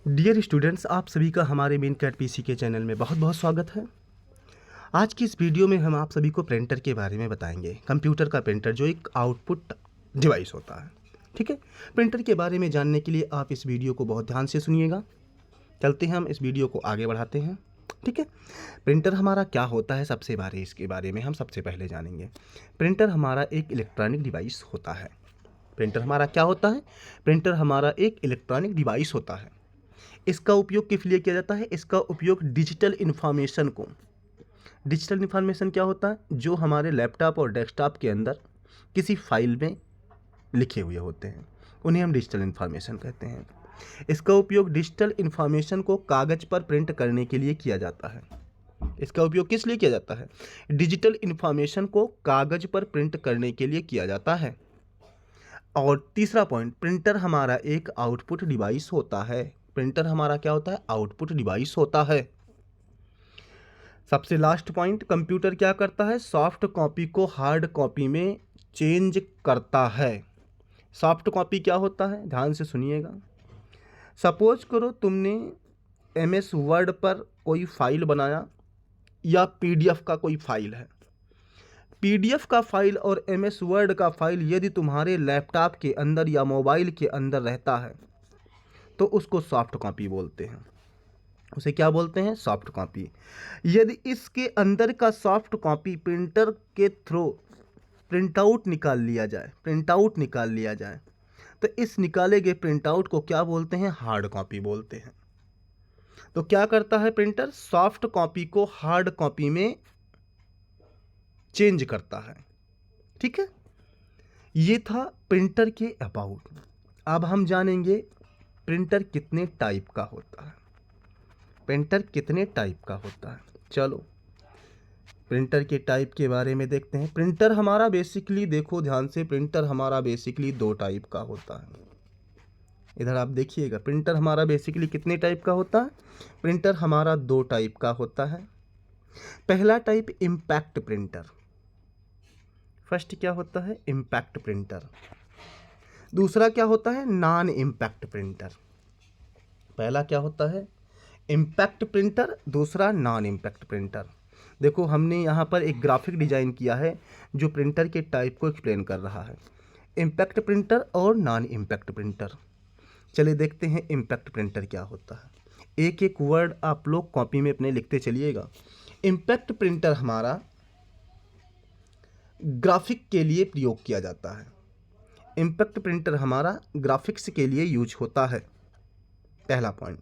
Dear students, आप सभी का हमारे मेन कैट पीसी के चैनल में बहुत बहुत स्वागत है। आज की इस वीडियो में हम आप सभी को प्रिंटर के बारे में बताएंगे। कंप्यूटर का प्रिंटर जो एक आउटपुट डिवाइस होता है, ठीक है। प्रिंटर के बारे में जानने के लिए आप इस वीडियो को बहुत ध्यान से सुनिएगा। चलते हैं, हम इस वीडियो को आगे बढ़ाते हैं, ठीक है। प्रिंटर हमारा क्या होता है, इसके बारे में हम सबसे पहले जानेंगे। प्रिंटर हमारा एक इलेक्ट्रॉनिक डिवाइस होता है। प्रिंटर हमारा क्या होता है? प्रिंटर हमारा एक इलेक्ट्रॉनिक डिवाइस होता है। इसका उपयोग किस लिए किया जाता है? इसका उपयोग डिजिटल इन्फॉर्मेशन क्या होता है? जो हमारे लैपटॉप और डेस्कटॉप के अंदर किसी फाइल में लिखे हुए होते हैं, उन्हें हम डिजिटल इन्फॉर्मेशन कहते हैं। इसका उपयोग डिजिटल इन्फॉर्मेशन को कागज़ पर प्रिंट करने के लिए किया जाता है। इसका उपयोग किस लिए किया जाता है? डिजिटल इन्फॉर्मेशन को कागज़ पर प्रिंट करने के लिए किया जाता है। और तीसरा पॉइंट, प्रिंटर हमारा एक आउटपुट डिवाइस होता है। प्रिंटर हमारा क्या होता है? आउटपुट डिवाइस होता है। सबसे लास्ट पॉइंट, कंप्यूटर क्या करता है? सॉफ्ट कॉपी को हार्ड कॉपी में चेंज करता है। सॉफ्ट कॉपी क्या होता है? ध्यान से सुनिएगा। सपोज करो तुमने MS वर्ड पर कोई फाइल बनाया या PDF का कोई फाइल है। PDF का फाइल और MS वर्ड का फाइल यदि तुम्हारे लैपटॉप के अंदर या मोबाइल के अंदर रहता है तो उसको सॉफ्ट कॉपी बोलते हैं। उसे क्या बोलते हैं? Soft copy. यदि इसके अंदर का सॉफ्ट कॉपी प्रिंटर के थ्रू प्रिंटआउट निकाल लिया जाए तो इस निकाले गए प्रिंटआउट को क्या बोलते हैं? हार्ड कॉपी बोलते हैं। तो क्या करता है प्रिंटर? सॉफ्ट कॉपी को हार्ड कॉपी में चेंज करता है, ठीक है। ये था प्रिंटर के अबाउट। अब हम जानेंगे प्रिंटर कितने टाइप का होता है। प्रिंटर कितने टाइप का होता है, चलो प्रिंटर के टाइप के बारे में देखते हैं। प्रिंटर हमारा बेसिकली, देखो ध्यान से, प्रिंटर हमारा बेसिकली दो टाइप का होता है। इधर आप देखिएगा, प्रिंटर हमारा बेसिकली कितने टाइप का होता है? प्रिंटर हमारा दो टाइप का होता है। पहला टाइप इम्पैक्ट प्रिंटर। फर्स्ट क्या होता है? Impact printer. दूसरा क्या होता है? Non impact printer. पहला क्या होता है? इम्पैक्ट प्रिंटर, दूसरा नॉन इम्पैक्ट प्रिंटर। देखो, हमने यहाँ पर एक ग्राफिक डिजाइन किया है जो प्रिंटर के टाइप को एक्सप्लेन कर रहा है, इम्पैक्ट प्रिंटर और नॉन इम्पैक्ट प्रिंटर। चलिए देखते हैं इम्पैक्ट प्रिंटर क्या होता है। एक एक वर्ड आप लोग कॉपी में अपने लिखते चलिएगा। इम्पैक्ट प्रिंटर हमारा ग्राफिक के लिए प्रयोग किया जाता है। इम्पैक्ट प्रिंटर हमारा ग्राफिक्स के लिए यूज होता है, पहला पॉइंट।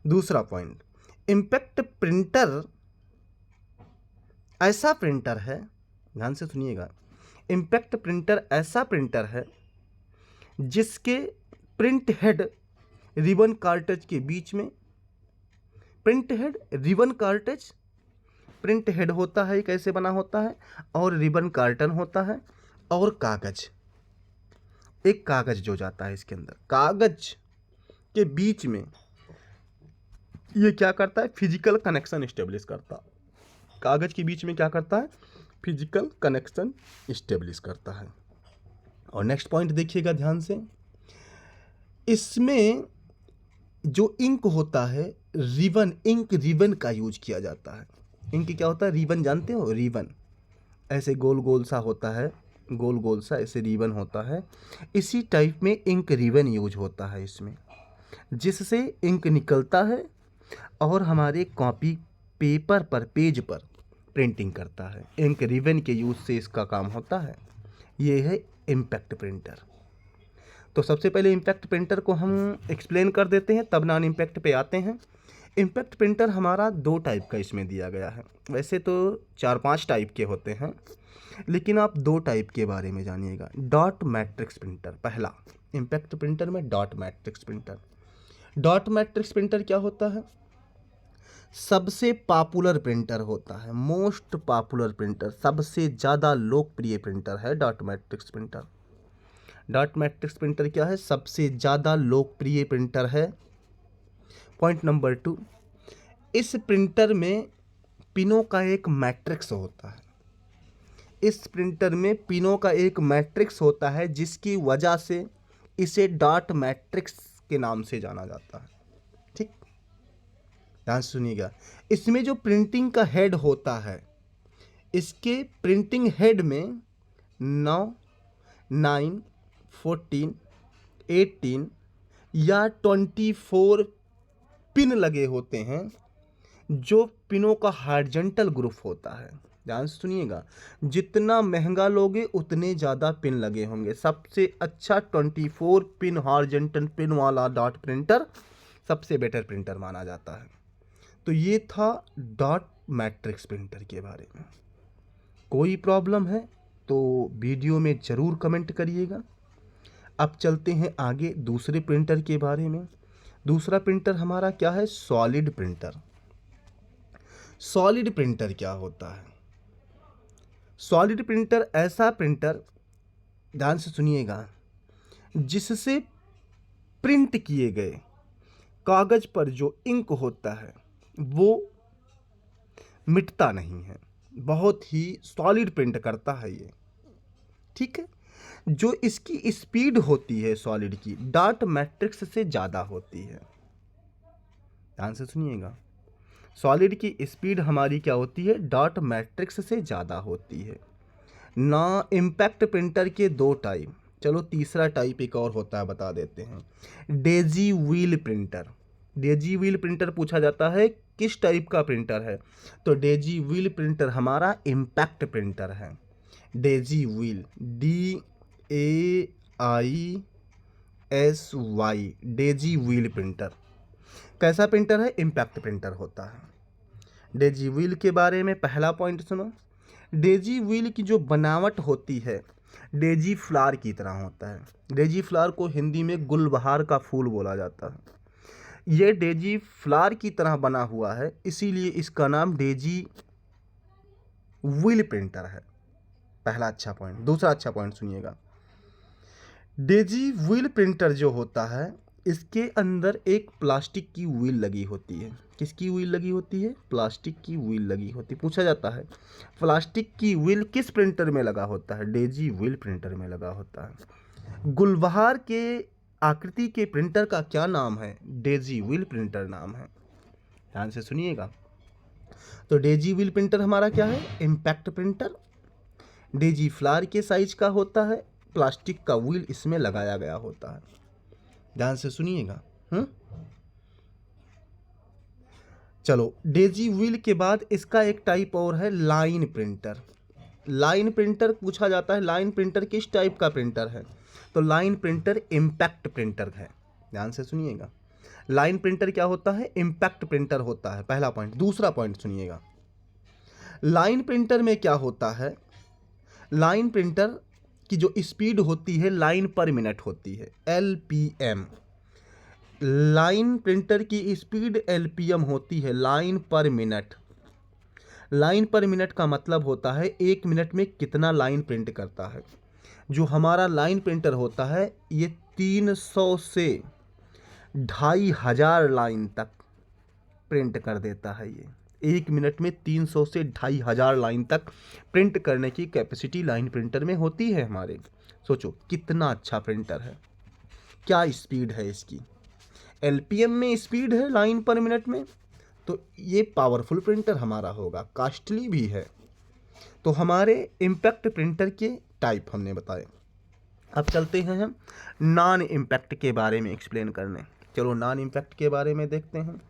दूसरा पॉइंट, इम्पैक्ट प्रिंटर ऐसा प्रिंटर है, ध्यान से सुनिएगा, इम्पैक्ट प्रिंटर ऐसा प्रिंटर है जिसके प्रिंट हेड रिबन कार्ट्रिज के बीच में, print head ribbon cartridge, print head होता है, कैसे बना होता है, और रिबन कार्टन होता है, और कागज, एक कागज जो जाता है इसके अंदर, कागज के बीच में ये क्या करता है? फिजिकल कनेक्शन इस्टेब्लिश करता है। कागज के बीच में क्या करता है? फिजिकल कनेक्शन इस्टेब्लिश करता है। और नेक्स्ट पॉइंट देखिएगा ध्यान से, इसमें जो इंक होता है, रिबन, इंक रिबन का यूज किया जाता है। इंक क्या होता है? रिबन, जानते हो? रिबन ऐसे गोल गोल सा होता है, गोल गोल सा ऐसे रिबन होता है। इसी टाइप में इंक रिबन यूज होता है इसमें, जिससे इंक निकलता है और हमारे कॉपी पेपर पर, पेज पर प्रिंटिंग करता है। इंक रिबन के यूज से इसका काम होता है। ये है इम्पैक्ट प्रिंटर। तो सबसे पहले इम्पैक्ट प्रिंटर को हम एक्सप्लेन कर देते हैं, तब नॉन इम्पैक्ट पे आते हैं। इम्पैक्ट प्रिंटर हमारा दो टाइप का इसमें दिया गया है। वैसे तो 4-5 टाइप के होते हैं, लेकिन आप दो टाइप के बारे में जानिएगा। डॉट मैट्रिक्स प्रिंटर, पहला इम्पैक्ट प्रिंटर में dot matrix printer. Dot matrix printer क्या होता है? सबसे पॉपुलर प्रिंटर होता है, मोस्ट पॉपुलर प्रिंटर, सबसे ज़्यादा लोकप्रिय प्रिंटर है dot matrix printer. Dot matrix printer क्या है? सबसे ज़्यादा लोकप्रिय प्रिंटर है। पॉइंट नंबर 2, इस प्रिंटर में पिनों का एक मैट्रिक्स होता है। इस प्रिंटर में पिनों का एक मैट्रिक्स होता है, जिसकी वजह से इसे डॉट मैट्रिक्स के नाम से जाना जाता है। ध्यान से सुनिएगा, इसमें जो प्रिंटिंग का हेड होता है, इसके प्रिंटिंग हेड में 9, 9, 14, 18 या 24 पिन लगे होते हैं, जो पिनों का हॉरिजॉन्टल ग्रुप होता है। ध्यान से सुनिएगा, जितना महंगा लोगे उतने ज़्यादा पिन लगे होंगे। सबसे अच्छा 24 पिन हॉरिजॉन्टल पिन वाला डॉट प्रिंटर सबसे बेटर प्रिंटर माना जाता है। तो ये था डॉट मैट्रिक्स प्रिंटर के बारे में। कोई प्रॉब्लम है तो वीडियो में ज़रूर कमेंट करिएगा। अब चलते हैं आगे दूसरे प्रिंटर के बारे में। दूसरा प्रिंटर हमारा क्या है? Solid printer. सॉलिड प्रिंटर क्या होता है? सॉलिड प्रिंटर ऐसा प्रिंटर, ध्यान से सुनिएगा, जिससे प्रिंट किए गए कागज पर जो इंक होता है वो मिटता नहीं है, बहुत ही सॉलिड प्रिंट करता है ये। ठीक है, जो इसकी स्पीड होती है सॉलिड की, डॉट मैट्रिक्स से ज़्यादा होती है। ध्यान से सुनिएगा, सॉलिड की स्पीड हमारी क्या होती है? डॉट मैट्रिक्स से ज़्यादा होती है ना। इम्पैक्ट प्रिंटर के दो टाइप, चलो तीसरा टाइप एक और होता है, बता देते हैं। Daisy wheel printer. Daisy wheel printer पूछा जाता है किस टाइप का प्रिंटर है, तो डेजी व्हील प्रिंटर हमारा इम्पैक्ट प्रिंटर है। Daisy wheel, DAISY, Daisy wheel printer कैसा प्रिंटर है? इम्पैक्ट प्रिंटर होता है। डेजी व्हील के बारे में पहला पॉइंट सुनो। डेजी व्हील की जो बनावट होती है डेजी फ्लावर की तरह होता है। डेजी फ्लावर को हिंदी में गुलबहार का फूल बोला जाता है। ये डेजी फ्लावर की तरह बना हुआ है, इसीलिए इसका नाम डेजी व्हील प्रिंटर है। पहला अच्छा पॉइंट। दूसरा अच्छा पॉइंट सुनिएगा, डेजी व्हील प्रिंटर जो होता है इसके अंदर एक प्लास्टिक की व्हील लगी होती है। किसकी व्हील लगी होती है? प्लास्टिक की व्हील लगी होती है। पूछा जाता है प्लास्टिक की व्हील किस प्रिंटर में लगा होता है? डेजी व्हील प्रिंटर में लगा होता है। गुलबहार के आकृति के प्रिंटर का क्या नाम है? डेजी व्हील प्रिंटर नाम है। ध्यान से सुनिएगा, तो डेजी व्हील प्रिंटर हमारा क्या है? Impact printer. डेजी फ्लावर के साइज का होता है, प्लास्टिक का व्हील इसमें लगाया गया होता है। ध्यान से सुनिएगा। चलो, डेजी व्हील के बाद इसका एक टाइप और है लाइन प्रिंटर। लाइन प्रिंटर पूछा जाता है, लाइन प्रिंटर किस टाइप का प्रिंटर है? तो लाइन प्रिंटर इम्पैक्ट प्रिंटर है। ध्यान से सुनिएगा, लाइन प्रिंटर क्या होता है? इम्पैक्ट प्रिंटर होता है। पहला पॉइंट। दूसरा पॉइंट सुनिएगा, लाइन प्रिंटर में क्या होता है? लाइन प्रिंटर की जो स्पीड होती है लाइन पर मिनट होती है, LPM। लाइन प्रिंटर की स्पीड LPM होती है, लाइन पर मिनट। लाइन पर मिनट का मतलब होता है 1 मिनट में कितना लाइन प्रिंट करता है। जो हमारा लाइन प्रिंटर होता है ये 300 से 2500 लाइन तक प्रिंट कर देता है। ये 1 मिनट में 300 से 2500 लाइन तक प्रिंट करने की कैपेसिटी लाइन प्रिंटर में होती है हमारे। सोचो कितना अच्छा प्रिंटर है, क्या स्पीड है इसकी। LPM में स्पीड है लाइन पर मिनट में, तो ये पावरफुल प्रिंटर हमारा होगा, कॉस्टली भी है। तो हमारे इम्पैक्ट प्रिंटर के टाइप हमने बताए। अब चलते हैं हम नॉन इम्पैक्ट के बारे में एक्सप्लेन करने। चलो नॉन इम्पैक्ट के बारे में देखते हैं।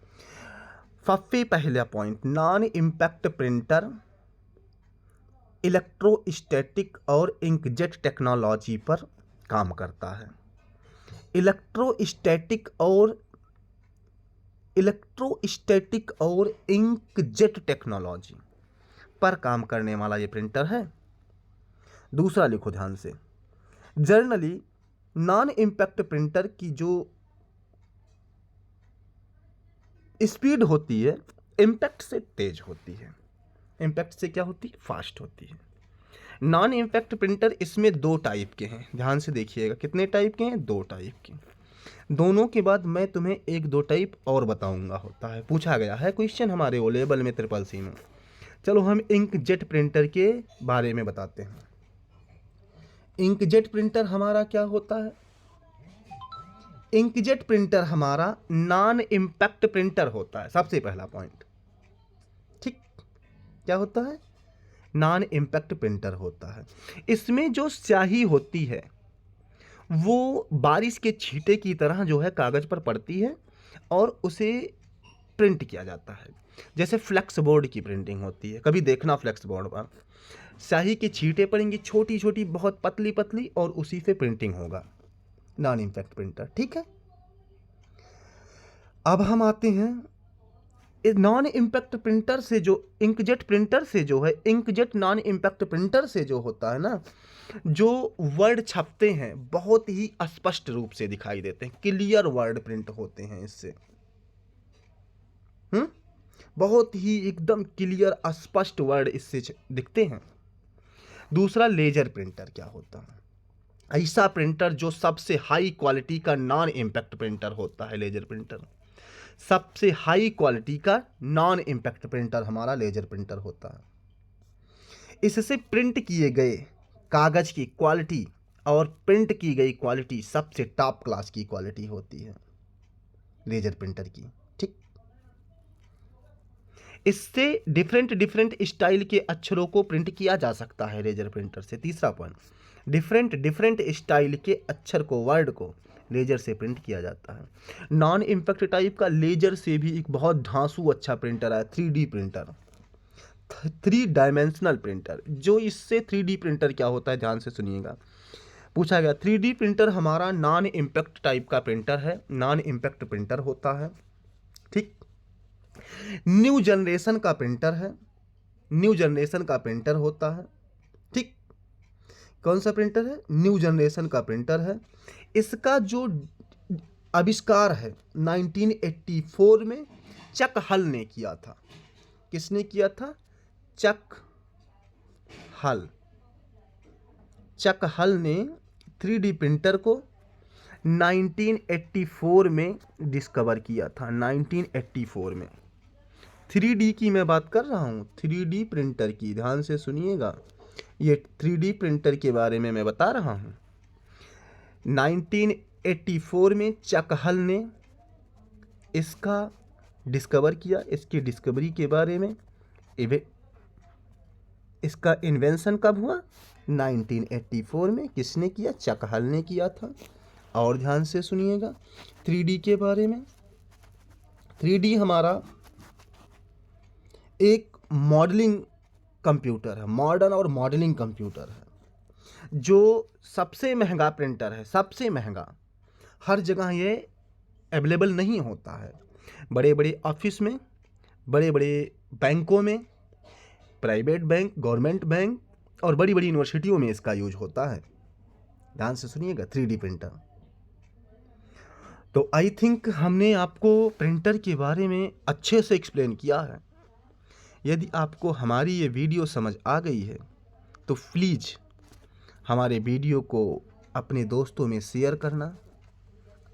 सबसे पहला point, non impact printer electrostatic और इंकजेट टेक्नोलॉजी पर काम करता है। इलेक्ट्रोस्टैटिक और इंकजेट टेक्नोलॉजी पर काम करने वाला ये प्रिंटर है। दूसरा लिखो ध्यान से, जनरली नॉन इम्पैक्ट प्रिंटर की जो स्पीड होती है इम्पैक्ट से तेज होती है। इम्पैक्ट से क्या होती है? फास्ट होती है। नॉन इम्पैक्ट प्रिंटर इसमें 2 टाइप के हैं, ध्यान से देखिएगा। कितने टाइप के हैं? 2 टाइप के। दोनों के बाद मैं तुम्हें 1-2 टाइप और बताऊंगा। होता है, पूछा गया है क्वेश्चन हमारे ओ लेवल में CCC में। चलो हम इंकजेट प्रिंटर के बारे में बताते हैं। इंकजेट प्रिंटर हमारा क्या होता है? इंकजेट प्रिंटर हमारा नॉन इम्पैक्ट प्रिंटर होता है, सबसे पहला पॉइंट। ठीक, क्या होता है? नॉन इम्पैक्ट प्रिंटर होता है। इसमें जो स्याही होती है वो बारिश के छींटे की तरह जो है कागज़ पर पड़ती है और उसे प्रिंट किया जाता है। जैसे फ्लेक्स बोर्ड की प्रिंटिंग होती है, कभी देखना फ्लेक्स बोर्ड पर स्याही के छींटे पड़ेंगी छोटी छोटी, बहुत पतली पतली, और उसी से प्रिंटिंग होगा, नॉन इम्पैक्ट प्रिंटर। ठीक है, अब हम आते हैं नॉन इम्पैक्ट प्रिंटर से, जो इंकजेट प्रिंटर से जो है, इंकजेट नॉन इम्पैक्ट प्रिंटर से जो होता है ना, जो वर्ड छपते हैं बहुत ही स्पष्ट रूप से दिखाई देते हैं, क्लियर वर्ड प्रिंट होते हैं इससे। बहुत ही एकदम क्लियर स्पष्ट वर्ड इससे दिखते हैं। दूसरा, लेजर प्रिंटर क्या होता है? ऐसा प्रिंटर जो सबसे हाई क्वालिटी का नॉन इम्पैक्ट प्रिंटर होता है, लेजर प्रिंटर। सबसे हाई क्वालिटी का नॉन इम्पैक्ट प्रिंटर हमारा लेजर प्रिंटर होता है। इससे प्रिंट किए गए कागज की क्वालिटी और प्रिंट की गई क्वालिटी सबसे टॉप क्लास की क्वालिटी होती है लेजर प्रिंटर की। ठीक, इससे डिफरेंट डिफरेंट स्टाइल के अक्षरों को प्रिंट किया जा सकता है लेजर प्रिंटर से। तीसरा पॉइंट, डिफरेंट डिफरेंट स्टाइल के अक्षर को, वर्ड को लेजर से प्रिंट किया जाता है। नॉन इम्पैक्ट टाइप का लेजर से भी एक बहुत धांसू अच्छा प्रिंटर है, 3D प्रिंटर, 3 डायमेंशनल प्रिंटर। जो इससे 3D प्रिंटर क्या होता है, ध्यान से सुनिएगा। पूछा गया 3D प्रिंटर हमारा नॉन इम्पैक्ट टाइप का प्रिंटर है, नॉन इम्पैक्ट प्रिंटर होता है। ठीक, न्यू जनरेशन का प्रिंटर है, न्यू जनरेशन का प्रिंटर होता है। ठीक, कौन सा प्रिंटर है? न्यू जनरेशन का प्रिंटर है। इसका जो आविष्कार है 1984 में चक हल ने किया था। किसने किया था? चक हल। चक हल ने 3D प्रिंटर को 1984 में डिस्कवर किया था। 1984 में 3D की मैं बात कर रहा हूँ, 3D प्रिंटर की, ध्यान से सुनिएगा। ये 3D प्रिंटर के बारे में मैं बता रहा हूँ। 1984 में चक हल ने इसका डिस्कवर किया। इसकी डिस्कवरी के बारे में, इसका इन्वेंशन कब हुआ? 1984 में। किसने किया? चक हल ने किया था। और ध्यान से सुनिएगा 3D के बारे में। 3D हमारा एक मॉडलिंग कंप्यूटर है, मॉडर्न और मॉडलिंग कंप्यूटर है, जो सबसे महंगा प्रिंटर है, सबसे महंगा। हर जगह ये अवेलेबल नहीं होता है। बड़े बड़े ऑफिस में, बड़े बड़े बैंकों में, प्राइवेट बैंक, गवर्नमेंट बैंक और बड़ी बड़ी यूनिवर्सिटियों में इसका यूज होता है। ध्यान से सुनिएगा 3D प्रिंटर। तो आई थिंक हमने आपको प्रिंटर के बारे में अच्छे से एक्सप्लेन किया है। यदि आपको हमारी ये वीडियो समझ आ गई है तो प्लीज़ हमारे वीडियो को अपने दोस्तों में शेयर करना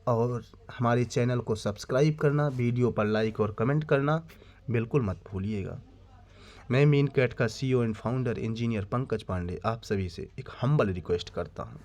और हमारे चैनल को सब्सक्राइब करना, वीडियो पर लाइक और कमेंट करना बिल्कुल मत भूलिएगा। मैं मीनकैट का CEO and founder engineer Pankaj Pandey आप सभी से एक हम्बल रिक्वेस्ट करता हूँ।